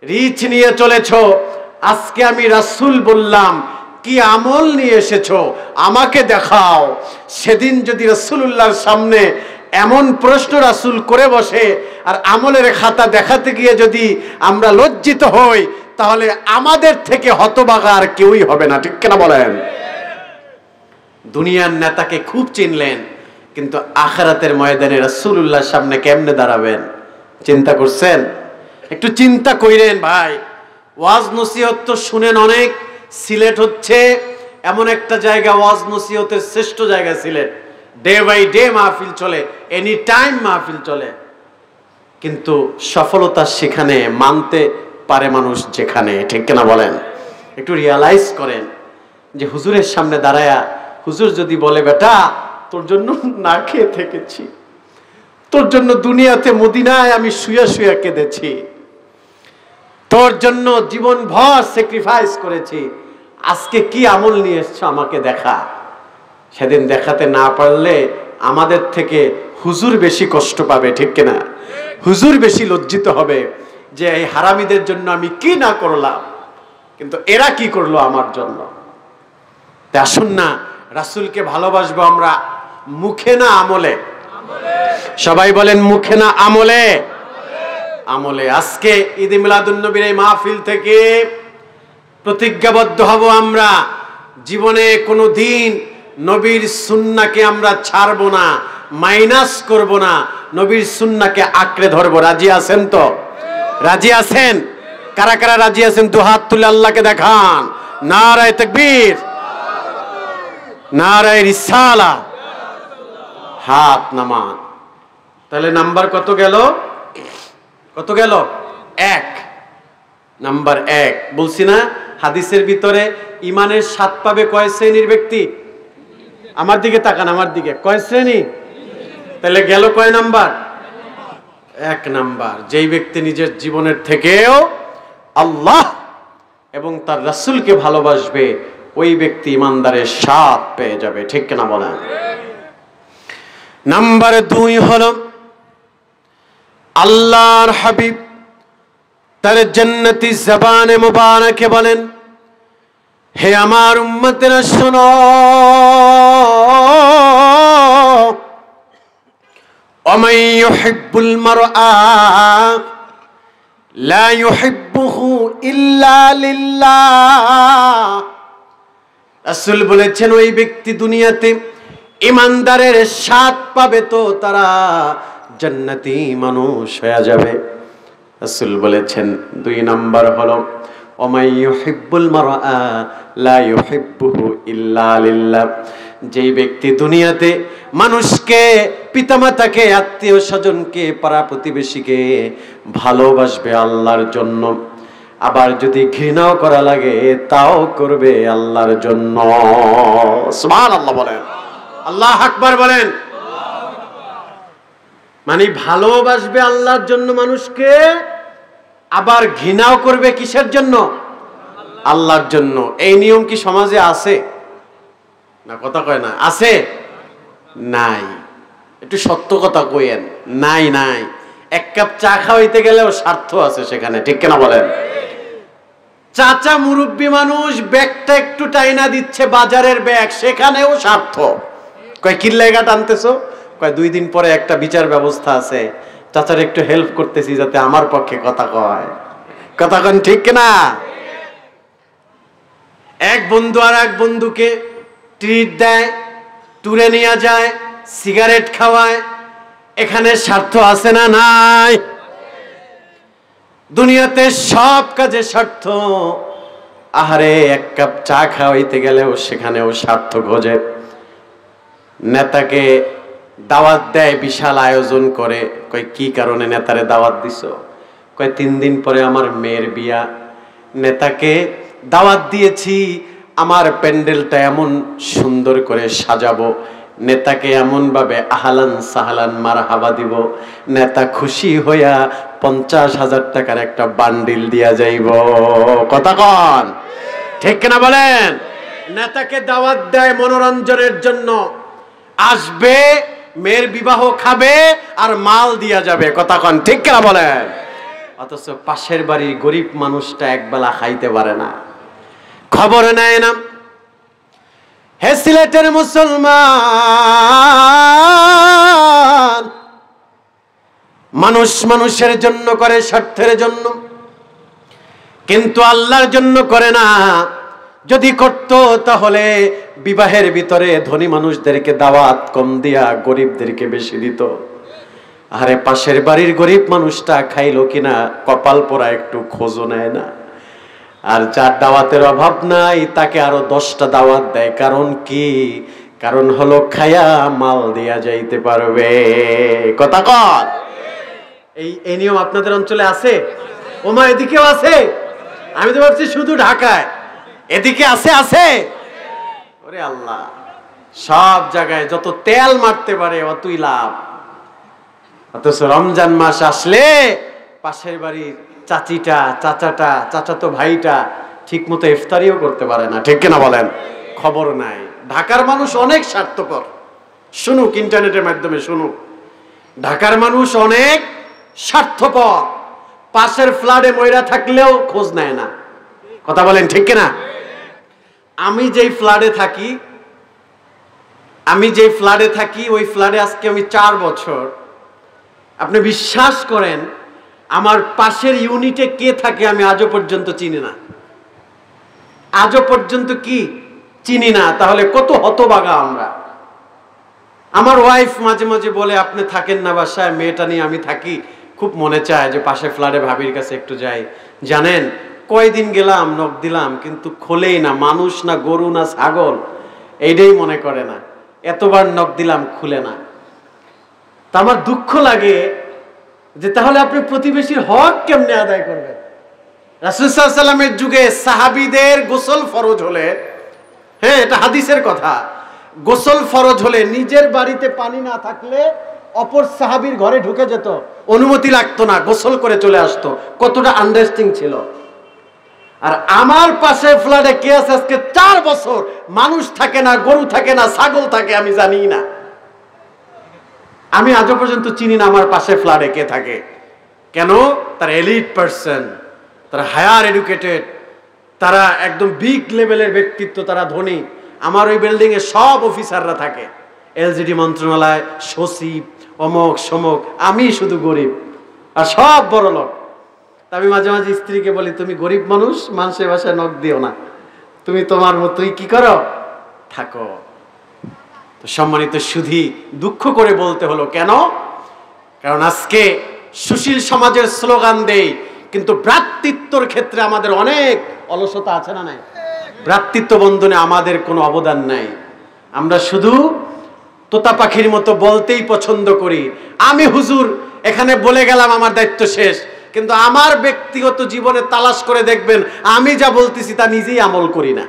রিচ নিয়ে চলেছো, আজকে আমি রাসূল বললাম, কি আমল নিয়ে এসেছো আমাকে দেখাও। সেদিন যদি রাসূলুল্লাহর সামনে এমন প্রশ্ন রাসূল করে বসে আর আমলের খাতা দেখাতে গিয়ে যদি আমরা লজ্জিত হই, তাহলে আমাদের থেকে হতভাগা আর কেউই হবে না। ঠিক কিনা বলেন? দুনিয়ার নেতাকে খুব চিনলেন, কিন্তু আখিরাতের ময়দানে রাসূলুল্লাহর সামনে কেমনে দাঁড়াবেন চিন্তা করছেন? একটু চিন্তা কইরেন ভাই। ওয়াজ নসিহত তো শুনেন অনেক, সিলেট হচ্ছে এমন একটা জায়গা, ওয়াজ নসিহতের শ্রেষ্ঠ জায়গা সিলেট। ডে বাই ডে মাহফিল চলে, এনি টাইম মাহফিল চলে, কিন্তু সফলতা সেখানে, মানতে পারে মানুষ যেখানে। ঠিক কিনা বলেন? একটু রিয়ালাইজ করেন যে হুজুরের সামনে দাঁড়ায়া হুজুর যদি বলে, বেটা তোর জন্য না খেয়ে থেকেছি, তোর জন্য দুনিয়াতে মদিনায় আমি শুয়ে শুয়ে কেঁদেছি, তোর জন্য জীবন ভর স্যাক্রিফাইস করেছি, আজকে কি আমল নিয়ে এসছো আমাকে দেখা। সেদিন দেখাতে না পারলে আমাদের থেকে হুজুর বেশি কষ্ট পাবে। ঠিক কিনা? হুজুর বেশি লজ্জিত হবে যে এই হারামীদের জন্য আমি কি না করলাম, কিন্তু এরা কি করলো আমার জন্য। তাই আসুন না, রাসূলকে ভালোবাসবো আমরা মুখে না আমলে। সবাই বলেন মুখে না আমলে। আমলে। আজকে ঈদ মিলাদুন নবীর এই মাহফিল থেকে প্রতিজ্ঞাবদ্ধ হব, আমরা জীবনে কোনো দিন নবীর সুন্নাহকে আমরা ছাড়বো না, মাইনাস করব না, নবীর সুন্নাহকে আঁকড়ে ধরবো। রাজি আছেন তো? রাজি আছেন? কারা কারা রাজি আছেন দু হাত তুলে আল্লাহকে দেখান। নারায়ে তাকবীর, নারায়ে রিসালা, হাত নামান। তাহলে নাম্বার কত গেল? কত গেল? 1 নাম্বার 1 বলছি না, হাদিসের ভিতরে ইমানের 7 পাবে কয় শ্রেণীর ব্যক্তি? আমার দিকে তাকান, আমার দিকে। কয় শ্রেণী? তাহলে গেল কয় নাম্বার? 1 নাম্বার। যেই ব্যক্তি নিজের জীবনের থেকেও আল্লাহ এবং তার রাসূলকে ভালোবাসবে, ওই ব্যক্তি ইমানদারের স্বাদ পেয়ে যাবে। ঠিক কিনা বলেন? নাম্বার 2 হলো আল্লাহর হাবিব তার জান্নাতি জবানে মুবারকে বলেন, হে আমার উম্মতেরা শোনো, ওয়ামান ইউহিব্বুল মারআ লা ইউহিব্বুহু ইল্লা লিল্লাহ। রাসূল বলেছেন, ওই ব্যক্তি দুনিয়াতে ইমানদারের স্বাদ পাবে তো তারা জান্নাতি মানুষ হয়ে যাবে। রাসূল বলেছেন 2 নাম্বার হলো ওয়ামান ইউহিব্বুল মারআ লা ইউহিব্বুহু ইল্লা লিল্লাহ। যেই ব্যক্তি দুনিয়াতে মানুষকে, পিতামাতাকে, আত্মীয় স্বজনকে, পাড়া প্রতিবেশীকে ভালোবাসবে আল্লাহর জন্য, আবার যদি ঘৃণাও করা লাগে তাও করবে আল্লাহর জন্য। সুবহানাল্লাহ বলেন, আল্লাহু আকবার বলেন। মানে ভালোবাসবে আল্লাহর জন্য মানুষকে, আবার ঘৃণাও করবে কিসের জন্য? আল্লাহর জন্য। এই নিয়ম কি সমাজে আছে? না, কথা কয় না। আছে? নাই। একটু সত্য কথা কইেন। নাই নাই। এক কাপ চা খাওয়াইতে গেলেও স্বার্থ আছে সেখানে। ঠিক কিনা বলেন? চাচা মুরব্বী মানুষ ব্যাগটা একটু টাইনা দিচ্ছে, বাজারের ব্যাগ, সেখানেও স্বার্থ। কয় কি লাগা টানতেছো? কয় 2 দিন পরে একটা বিচার ব্যবস্থা আছে, চাচার একটু হেল্প করতেছি যাতে আমার পক্ষে কথা কয়। কথা কন ঠিক কিনা? এক বন্ধু আর এক বন্ধুকে ট্রিট দেয়, ট্যুরে নিয়ে যায়, সিগারেট খাওয়ায়, এখানে স্বার্থ আছে না নাই? দুনিয়াতে সব কাজে স্বার্থ। আহারে, এক কাপ চা খাওয়াইতে গেলেও সেখানেও স্বার্থ খোঁজে। নেতাকে দাওয়াত দেয়, বিশাল আয়োজন করে। কয় কি কারণে নেতারে দাওয়াত দিছো? কয় 3 দিন পরে আমার মেয়ের বিয়া, নেতাকে দাওয়াত দিয়েছি, আমার প্যান্ডেলটা এমন সুন্দর করে সাজাবো, নেতাকে এমন ভাবে আহলান সাহলান মারহাবা দিব, নেতা খুশি হইয়া 50,000 টাকার একটা বান্ডিল দিয়া যাইব। কথা কন ঠিক কিনা বলেন? নেতাকে দাওয়াত দেয় মনোরঞ্জনের জন্য, আসবে, মেয়ের বিবাহ খাবে আর মাল দিয়া যাবে। কথা কন ঠিক কিনা বলেন? অথচ পাশের বাড়ির গরিব মানুষটা একবেলা খাইতে পারে না, খবর নেয় না। হে সিলেটের মুসলমান, মানুষ মানুষের জন্য করে, স্বার্থের জন্য, কিন্তু আল্লাহর জন্য করে না। যদি করত তাহলে বিবাহের ভিতরে ধনী মানুষদেরকে দাওয়াত কম দিয়া গরিবদেরকে বেশি দিত। আরে পাশের বাড়ির গরিব মানুষটা খাইলো কিনা কপাল পোড়া একটু খোঁজও নেয় না। আর যার দাওয়াতের অভাব নাই তাকে আরো 10টা দাওয়াত দেয়। কারণ কি? কারণ হলো খায়া মাল দিয়া যাইতে পারবে। কথা কন। এই নিয়ম আপনাদের অঞ্চলে আছে? ওমা এদিকেও আছে? আমি তো ভাবছি শুধু ঢাকায়, এদিকে আছে? আছে? ওরে আল্লাহ, সব জায়গায় যত তেল মারতে পারে অতই লাভ। অথচ রমজান মাস আসলে পাশের বাড়ির চাচিটা, চাচাটা, চাচাতো ভাইটা ঠিক মতো ইফতারিও করতে পারে না। ঠিক কিনা বলেন? খবর নাই। ঢাকার মানুষ অনেক স্বার্থপর। শুনুক, ইন্টারনেটের মাধ্যমে শুনুক। ঢাকার মানুষ অনেক স্বার্থপর। পাশের ফ্ল্যাটে ময়রা থাকলেও খোঁজ নেয় না। কথা বলেন ঠিক কিনা? আমি যেই ফ্ল্যাটে থাকি, ওই ফ্ল্যাটে আজকে আমি 4 বছর। আপনি বিশ্বাস করেন, আমার পাশের ইউনিটে কে থাকে আমি আজও পর্যন্ত চিনি না। আজও পর্যন্ত কি চিনি না? তাহলে কত হতভাগা আমরা। আমার ওয়াইফ মাঝে মাঝে বলে, আপনি থাকেন না বাসায়, মেয়েটা নিয়ে আমি থাকি, খুব মনে চায় যে পাশে ফ্ল্যাটে ভাবির কাছে একটু যাই। জানেন কয়দিন গেলাম, নখ দিলাম, কিন্তু খোলেই না। মানুষ না গরু না ছাগল, এইটাই মনে করে না। এতবার নখ দিলাম, খুলে না। তা আমার দুঃখ লাগে যে তাহলে আপনি প্রতিবেশীর হক কেমনে আদায় করবেন? রাসূল সাল্লাল্লাহু আলাইহি ওয়াসাল্লামের যুগে সাহাবীদের গোসল ফরজ হলে, হ্যাঁ এটা হাদিসের কথা, গোসল ফরজ হলে নিজের বাড়িতে পানি না থাকলে অপর সাহাবীর ঘরে ঢুকে যেত, অনুমতি লাগতো না, গোসল করে চলে আসতো। কতটা আন্ডারস্ট্যান্ডিং ছিল। আর আমার পাশে ফ্ল্যাটে কে আছে আজকে 4 বছর, মানুষ থাকে না, গরু থাকে না, ছাগল থাকে, আমি জানি না। আমি আজও পর্যন্ত চিনি না আমার পাশে ফ্ল্যাটে কে থাকে। কেন? তারা এলিট পার্সন, তারা হায়ার এডুকেটেড, তারা একদম বিগ লেভেলের ব্যক্তিত্ব, তারা ধনী। আমার ওই বিল্ডিং এ সব অফিসাররা থাকে, এলজিডি মন্ত্রণালয়, সচিব, অমক সমক, আমি শুধু গরিব আর সব বড় লোক। আমি মাঝে মাঝে স্ত্রীকে বলি, তুমি গরিব মানুষ, মানুষের বাসায় নখ দিও না, তুমি তোমার মতোই কি করো, থাকো। তো সম্মানিত সুধী, দুঃখ করে বলতে হলো, কেন? কারণ আজকে সুশীল সমাজের স্লোগান দেই, কিন্তু ভ্রাতৃত্বর ক্ষেত্রে আমাদের অনেক অলসতা আছে না নাই? ভ্রাতৃত্ব বন্ধনে আমাদের কোনো অবদান নাই। আমরা শুধু তোতা পাখির মতো বলতেই পছন্দ করি, আমি হুজুর এখানে বলে গেলাম, আমার দায়িত্ব শেষ। কিন্তু আমার ব্যক্তিগত জীবনে তালাশ করে দেখবেন, আমি যা বলতেছি তা নিজেই আমল করি না।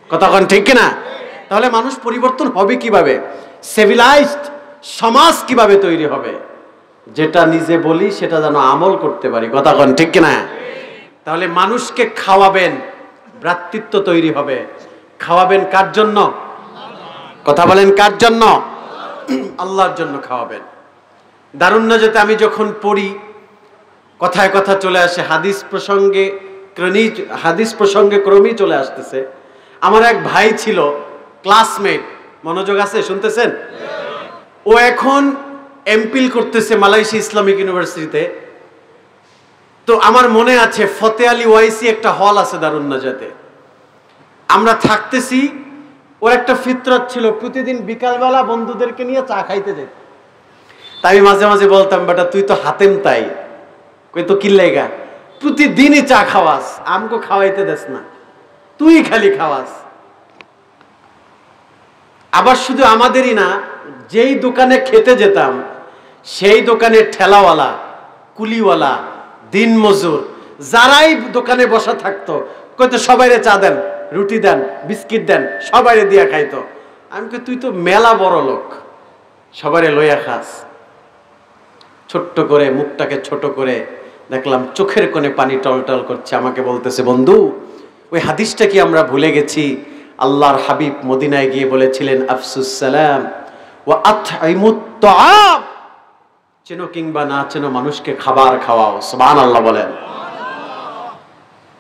কথা কোন ঠিক কিনা? তাহলে মানুষ পরিবর্তন হবে কিভাবে? সিভিলাইজড সমাজ কিভাবে তৈরি হবে? যেটা নিজে বলি সেটা যেন আমল করতে পারি। কথা কোন ঠিক কিনা? তাহলে মানুষকে খাওয়াবেন, ভ্রাতৃত্ব তৈরি হবে। খাওয়াবেন কার জন্য? কথা বলেন, কার জন্য? আল্লাহর জন্য খাওয়াবেন। দারুন নাজাতে আমি যখন পড়ি, কথায় কথা চলে আসে, হাদিস প্রসঙ্গে ক্রমেই চলে আসতেছে। আমার এক ভাই ছিল, ক্লাসমেট, মনোযোগ আছে, শুনতেছেন? ও এখন এমপিল করতেছে মালয়েশিয়া ইসলামিক ইউনিভার্সিটিতে। তো আমার মনে আছে, ফতে আলী ওয়াইসি একটা হল আছে দারুন নাজাতে, আমরা থাকতেছি। ওর একটা ফিতরত ছিল, প্রতিদিন বিকালবেলা বন্ধুদেরকে নিয়ে চা খাইতে যেত। তাই আমি মাঝে মাঝে বলতাম, বেটা তুই তো হাতেম তাই, কই তো কি লেগা, প্রতিদিনই চা খাওয়াস, আমগো খাওয়াইতে দেস না, তুই খালি খাওয়াস। আবার শুধু আমাদেরই না, যেই দোকানে খেতে যেতাম সেই দোকানে ঠেলাওয়ালা, কুলিওয়ালা, দিনমজুর যারাই দোকানে বসা থাকতো, কইতো সবাইরে চা দেন, রুটি দেন, বিস্কিট দেন, সবাইরে দিয়া খাইতো। আমি কই তুই তো মেলা বড় লোক, সবাইরে লইয়া খাস। ছোট্ট করে মুখটাকে ছোট করে দেখলাম চোখের কোণে পানি টলটল করছে। আমাকে বলতেছে, বন্ধু ওই হাদিসটা কি আমরা ভুলে গেছি? আল্লাহর হাবিব মদিনায় গিয়ে বলেছিলেন, আফসুস সালাম ওয়া আতঈমুত তাআম, চেনো কিংবা না চেনো মানুষকে খাবার খাওয়াও। সুবহানাল্লাহ বলেন।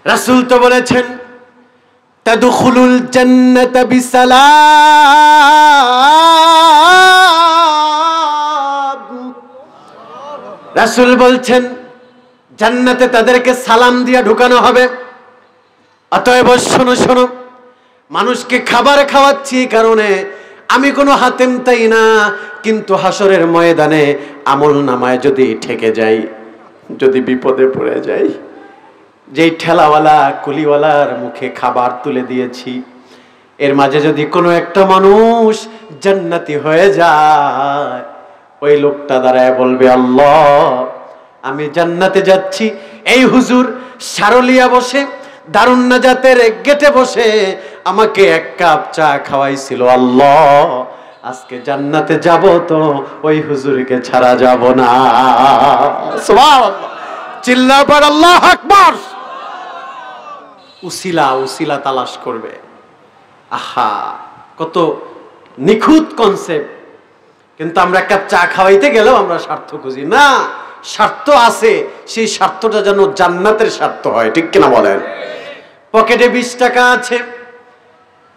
রাসূল তো বলেছেন, তাদখুলুল জান্নাতা বিসালাম। রাসূল বলছেন, জান্নাতে তাদেরকে সালাম দিয়ে ঢুকানো হবে। অতএব শোনো শোনো, মানুষকে খাবার খাওয়াচ্ছি কারণে আমি কোনো হাতেম তাই না, কিন্তু হাসরের ময়দানে আমল নামায় যদি ঠেকে যাই, যদি বিপদে পড়ে যাই, যেই ঠেলাওয়ালা কুলিওয়ালার মুখে খাবার তুলে দিয়েছি, এর মাঝে যদি কোনো একটা মানুষ জান্নাতি হয়ে যায়, ওই লোকটা দাঁড়ায় বলবে, আল্লাহ আমি জান্নাতে যাচ্ছি। এই হুজুর সারলিয়া বসে দারুন নাজাতের গেটে বসে আমাকে এক কাপ চা খাওয়াইছিল, আল্লাহ আজকে জান্নাতে যাব তো ওই হুজুরকে ছাড়া যাব না। সুবহানাল্লাহ, চিল্লা পড় আল্লাহু আকবার। উসিলা তালাশ করবে। আহা, কত নিখুঁত কনসেপ্ট। কিন্তু আমরা এক কাপ চা খাওয়াইতে গেলেও আমরা স্বার্থ খুঁজি না। স্বার্থ আছে, সেই স্বার্থটা যেন জান্নাতের স্বার্থ হয়, ঠিক কিনা বলেন? পকেটে 20 টাকা আছে,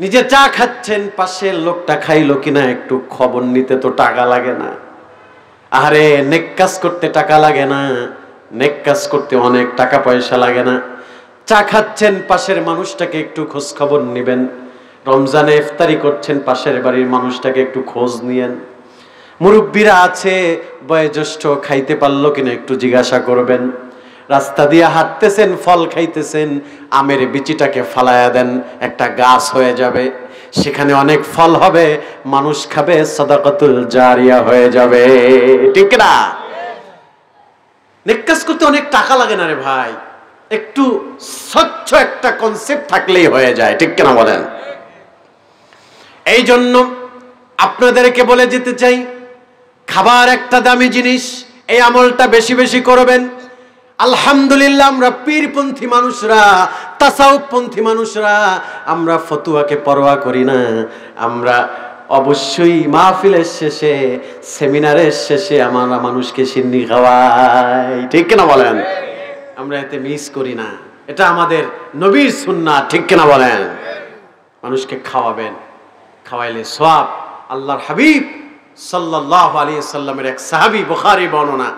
নিজে চা খাচ্ছেন, পাশের লোকটা খাইলো কিনা একটু খবর নিতে তো টাকা লাগে না। আরে নেক কাজ করতে টাকা লাগে না, নেক কাজ করতে অনেক টাকা পয়সা লাগে না। চা খাচ্ছেন, পাশের মানুষটাকে একটু খোঁজ খবর নিবেন। রমজানে ইফতারি করছেন, পাশের বাড়ির মানুষটাকে একটু খোঁজ নিয়েন। মুরব্বীরা আছে, বয়োজ্যেষ্ঠ, খাইতে পারলো কিনা একটু জিজ্ঞাসা করবেন। রাস্তা দিয়ে হাঁটতেছেন, ফল খাইতেছেন, আমের বিচিটাকে ফালায়া দেন, একটা গাছ হয়ে যাবে, সেখানে অনেক ফল হবে, মানুষ খাবে, সাদাকাতুল জারিয়া হয়ে যাবে, ঠিক না? নেক কাজ করতে অনেক টাকা লাগে না রে ভাই, একটু স্বচ্ছ একটা কনসেপ্ট থাকলেই হয়ে যায়, ঠিক কিনা বলেন? এই জন্য আপনাদেরকে বলে যেতে চাই, খাবার একটা দামি জিনিস, এই আমলটা বেশি বেশি করবেন। আলহামদুলিল্লাহ, আমরা পীরপন্থী মানুষরা তাসাউফপন্থী মানুষরা আমরা ফতুয়াকে পরোয়া করি না, আমরা অবশ্যই মাহফিলের শেষে, সেমিনারের শেষে আমরা মানুষকে সিন্নি খাওয়াই, ঠিক কিনা বলেন? আমরা এতে মিস করি না, এটা আমাদের নবীর সুন্নাহ, ঠিক কিনা বলেন? মানুষকে খাওয়াবেন, খাওয়াইলে সওয়াব। আল্লাহর হাবিব সাল্লাল্লাহু আলাইহি সাল্লামের এক সাহাবী, বুখারী বর্ণনা,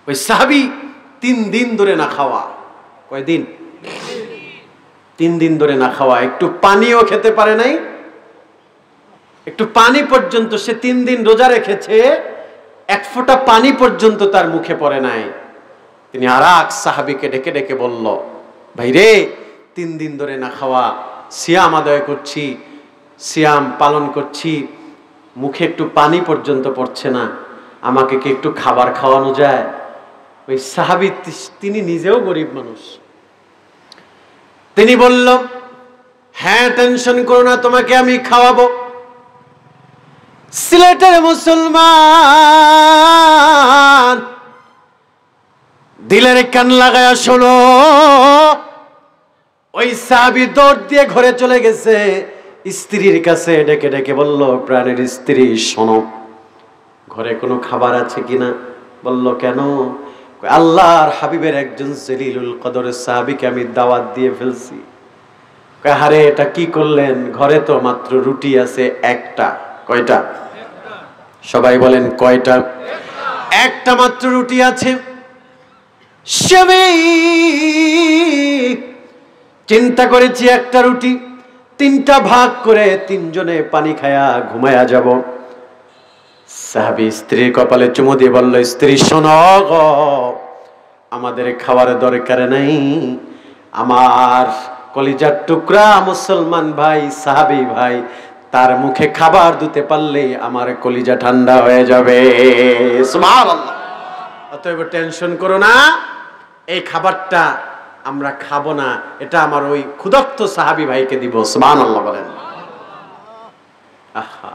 ওই সাহাবী 3 দিন ধরে না খাওয়া। কয়দিন? 3 দিন ধরে না খাওয়া, একটু পানিও খেতে পারে নাই, একটু পানি পর্যন্ত সে 3 দিন রোজা রেখেছে, এক ফোঁটা পানি পর্যন্ত তার মুখে পড়ে নাই। তিনি আরেক সাহাবীকে ডেকে ডেকে বলল, ভাই রে, 3 দিন ধরে না খাওয়া, সিয়াম আদায় করছি, সিয়াম পালন করছি, মুখে একটু পানি পর্যন্ত পড়ছে না, আমাকে কি একটু খাবার খাওয়ানো যায়? ওই সাহাবী, তিনি নিজেও গরিব মানুষ, তিনি বলল, হ্যাঁ, টেনশন করো না, তোমাকে আমি খাওয়াবো। সিলেটের মুসলমান, দিলের কান লাগায়া শোনো, ওই সাহাবী দৌড় দিয়ে ঘরে চলে গেছে, স্ত্রীর কাছে ডেকে ডেকে বলল, প্রাণের স্ত্রী শোনো, ঘরে কোনো খাবার আছে কিনা? বলল, কেন? আল্লাহর হাবিবের একজন জলিলুল কদরের সাহাবীকে আমি দাওয়াত দিয়ে ফেলছি। আরে এটা কি করলেন? ঘরে তো মাত্র রুটি আছে একটা। কয়টা? সবাই বলেন কয়টা? একটা মাত্র রুটি আছে। আমি চিন্তা করেছি একটা রুটি 3টা ভাগ করে 3 জনে পানি খায়া ঘুমায়া যাব। সাহাবী স্ত্রীর কপালে চুমু দিয়ে বলল, স্ত্রী শোনো গো, আমাদের খাওয়ার দরকার নাই, আমার কলিজার টুকরা মুসলমান ভাই, সাহাবী ভাই, তার মুখে খাবার দিতে পারলে আমার কলিজা ঠান্ডা হয়ে যাবে। সুবহানাল্লাহ। অতএব টেনশন করো না, এই খাবারটা আমরা খাবো না, এটা আমার ওই ক্ষুধার্ত সাহাবী ভাইকে দিব। সুবহানাল্লাহ বলেন। আহা,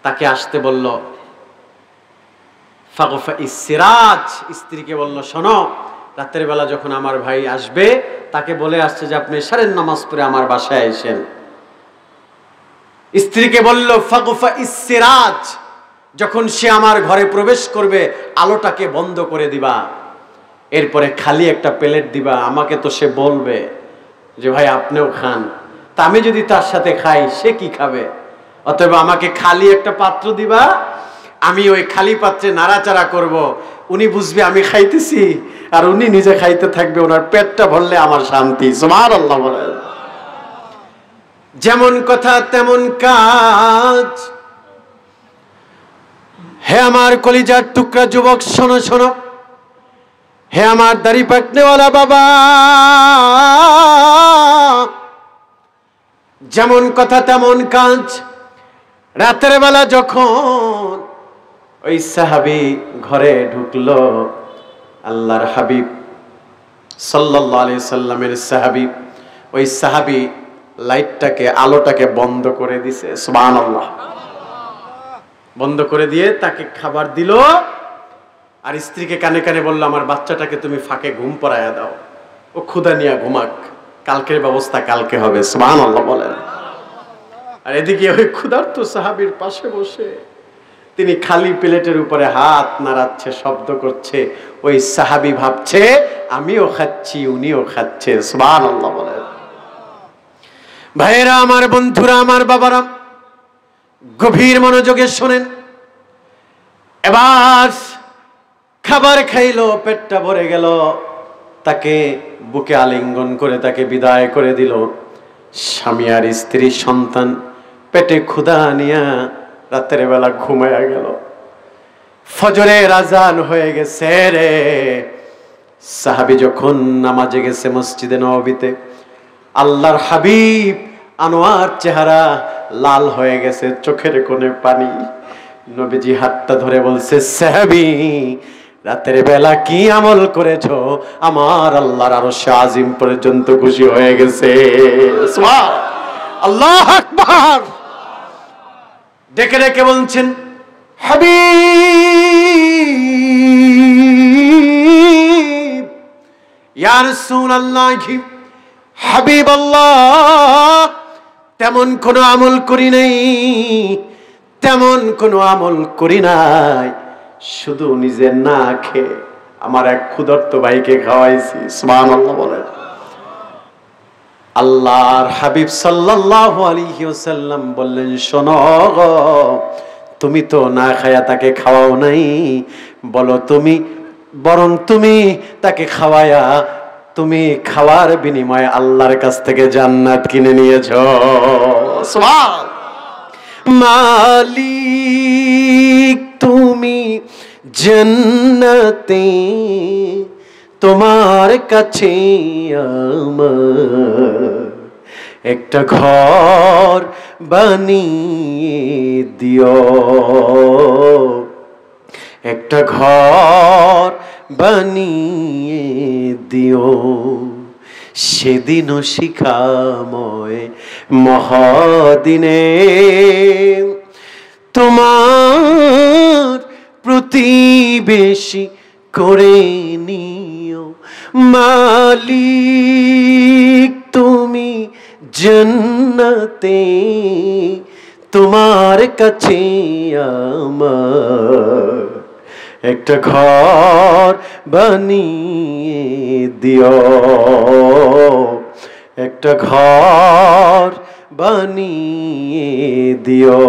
তাকে আসতে বলল, ফাগফা ইসরাজ, স্ত্রীকে বলল, শোনো, রাতের বেলা যখন আমার ভাই আসবে, তাকে বলে আসছে যে আপনি এশারের নামাজ পড়ে আমার বাসায় আসেন। স্ত্রীকে বলল, ফাগফা ইসরাজ, যখন সে আমার ঘরে প্রবেশ করবে আলোটাকে বন্ধ করে দিবা, এরপরে খালি একটা প্লেট দিবা, আমাকে তো সে বলবে যে ভাই আপনিও খান, তা আমি যদি তার সাথে খাই সে কি খাবে? অতএব আমাকে খালি একটা পাত্র দিবা, আমি ওই খালি পাত্রে নাড়াচাড়া করব, উনি বুঝবে আমি খাইতেছি, আর উনি নিজে খাইতে থাকবে, ওনার পেটটা ভরলে আমার শান্তি। সুবহানাল্লাহ বলেন। যেমন কথা তেমন কাজ। হে আমার কলিজার টুকরা যুবক, শোনো শোনো, হে আমার দাড়ি পাকনেওয়ালা বাবা, যেমন কথা তেমন কাজ। রাতের বেলা যখন ওই সাহাবী ঘরে ঢুকলো, আল্লাহর হাবিব সাল্লাল্লাহু আলাইহি সাল্লামের সাহাবী, ওই সাহাবী লাইটটাকে, আলোটাকে বন্ধ করে দিছে। সুবহানাল্লাহ। বন্ধ করে দিয়ে তাকে খাবার দিল, আর স্ত্রীকে কানে কানে বলল, আমার বাচ্চাটাকে তুমি ফাঁকে ঘুম পাড়ায়া দাও, ও ক্ষুধা নিয়ে ঘুমাক, কালকের ব্যবস্থা কালকে হবে। সুবহানাল্লাহ বলেন। আর এদিকে ওই ক্ষুধার্ত সাহাবীর পাশে বসে তিনি খালি প্লেটের উপরে হাত নাড়াচ্ছে, শব্দ করছে, ওই সাহাবী ভাবছে আমিও খাচ্ছি, উনিও খাচ্ছে। সুবহানাল্লাহ বলেন। ভাইয়েরা আমার, বন্ধুরা আমার, বাবারা, গভীর মনোযোগে শোনেন। এবার খাবার খাইলো, পেটটা ভরে গেল, তাকে বুকে আলিঙ্গন করে তাকে বিদায় করে দিল। স্বামী আর স্ত্রী সন্তান পেটে ক্ষুধা নিয়া রাতের বেলা ঘুমায়া গেল। ফজরের আজান হয়ে গেছে রে। সাহাবী যখন নামাজে গেছে মসজিদে নববীতে, আল্লাহর হাবিব আনোয়ার চেহারা লাল হয়ে গেছে, চোখের কোণে পানি। নবীজি হাতটা ধরে বলছে, সাহাবী, রাতের বেলা কি আমল করেছো, আমার আল্লাহর আরশে আজিম পর্যন্ত খুশি হয়ে গেছে। সুবহান আল্লাহু আকবার। ডেকে ডেকে বলছেন, হাবিব ইয়া রাসূলুল্লাহ, হাবিবাল্লাহ, তেমন কোনো আমল করি নাই, তেমন কোনো আমল করি নাই, শুধু নিজে না খেয়ে আমার এক ক্ষুধার্ত ভাইকে খাওয়াইছি। সুবহানাল্লাহ বলেন। আল্লাহর হাবিব সাল্লাল্লাহু আলাইহি ওয়াসাল্লাম বললেন, শোনো গো, তুমি তো না খায়া তাকে খাওয়াও নাই, বলো তুমি, বরং তুমি তাকে খাওয়ায়া তুমি খাওয়ার বিনিময়ে আল্লাহর কাছ থেকে জান্নাত কিনে নিয়েছো। সুবহান। মালিক তুমি জান্নাতে, তোমার কাছে আমার একটা ঘর বানিয়ে দিও, একটা ঘর বানিয়ে দিও। সেদিনও শিখাময় মহাদিনে তোমার প্রতিবেশী করে নিও। মালিক তুমি জান্নাতে, তোমার কাছে আমার একটা ঘর বানিয়ে দিও, একটা ঘর বানিয়ে দিও।